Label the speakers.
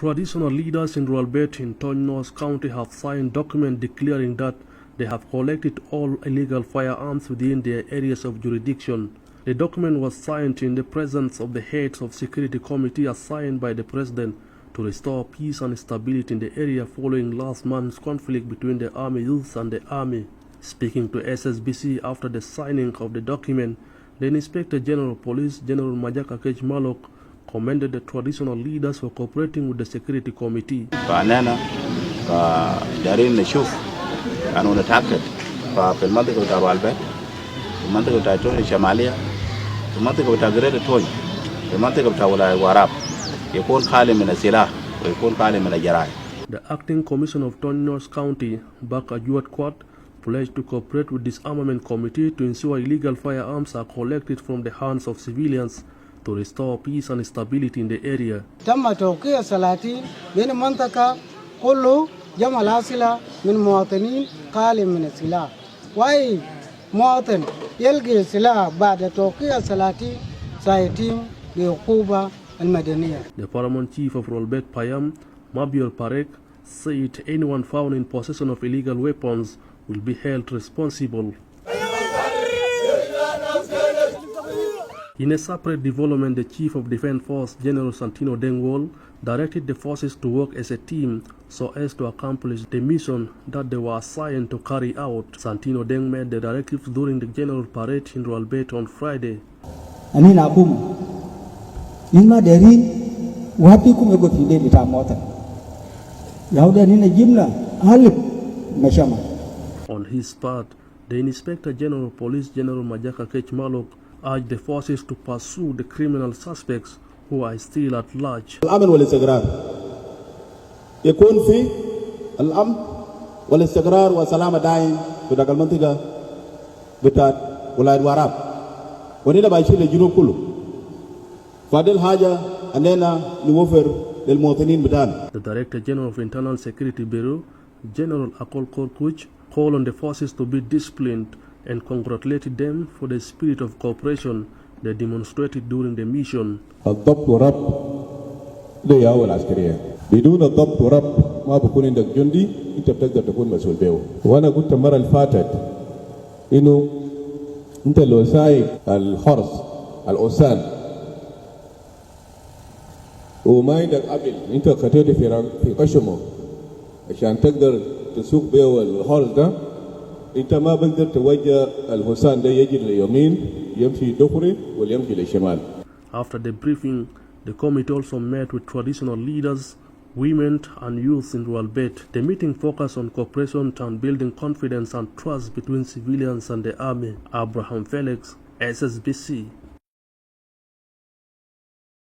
Speaker 1: Traditional leaders in Rualbet in Tonj County have signed a document declaring that they have collected all illegal firearms within their areas of jurisdiction. The document was signed in the presence of the heads of security committee assigned by the president to restore peace and stability in the area following last month's conflict between the army youths and the army. Speaking to SSBC after the signing of the document, the Inspector General of Police, General Majaka Kech Malok, commended the traditional leaders for cooperating with the security committee.
Speaker 2: فأنا دارين نشوف أنه نتأكد في المنطقة بتاع روالبت، في المنطقة بتاع تونج الشمالية، في المنطقة بتاع جريدة تونج، في المنطقة بتاع ولاية واراب يكون خالي من السلاح ويكون خالي من الجرائم.
Speaker 1: The acting commissioner of Tonj County, Baka Juat Kwat, pledged to cooperate with disarmament committee to ensure illegal firearms are collected from the hands of civilians to restore peace and stability in the area.
Speaker 3: تم توقيع 30 من منطقة كله جمع الأسلحة من مواطنين خالي من السلاح. وأي مواطن يلقي السلاح بعد توقيع 30 سيتم بعقوبة المدنية.
Speaker 1: The paramount chief of Rualbet Payam, Mabior Parek, said anyone found in possession of illegal weapons will be held responsible. In a separate development, the Chief of Defense Force, General Santino Dengwol, directed the forces to work as a team so as to accomplish the mission that they were assigned to carry out. Santino Deng made the directives during the general parade in Rualbet on Friday.
Speaker 4: Ani na kum inma derin wapi kum ego fide lita mota yauda ni na jimla halip mashama.
Speaker 1: On his part, the Inspector General of Police, General Majaka Kech Malok, urged the forces to pursue the criminal suspects who are still at large.
Speaker 5: الأمن والاستقرار يكون في الأمن والاستقرار والسلام دائم في داخل المنطقة بتاعت ولاية واراب ونحن بعيشين الجنوب كله فادل حاجة أننا نوفر للمواطنين بتاعنا.
Speaker 1: The Director General of Internal Security Bureau, General Akol Korkuch, called on the forces to be disciplined and congratulated them for the spirit of cooperation they demonstrated during the mission.
Speaker 6: الضبط وربط ده أول عسكرية بدون الضبط وربط ما بكون عندك جندي أنت بتقدر تكون مسؤول به. وأنا قلت المرة اللي فاتت إنه أنت لو سايق الحرس الأوسان وما عندك قبل أنت خطيت في قشمه عشان تقدر تسوق به الحرس ده انت ما بقدر توجه الحصان ده يجي لليمين يمشي دغري ولا يمشي للشمال.
Speaker 1: After the briefing, the committee also met with traditional leaders, women and youth in Rualbet. The meeting focused on cooperation and building confidence and trust between civilians and the army. Abraham Felix, SSBC.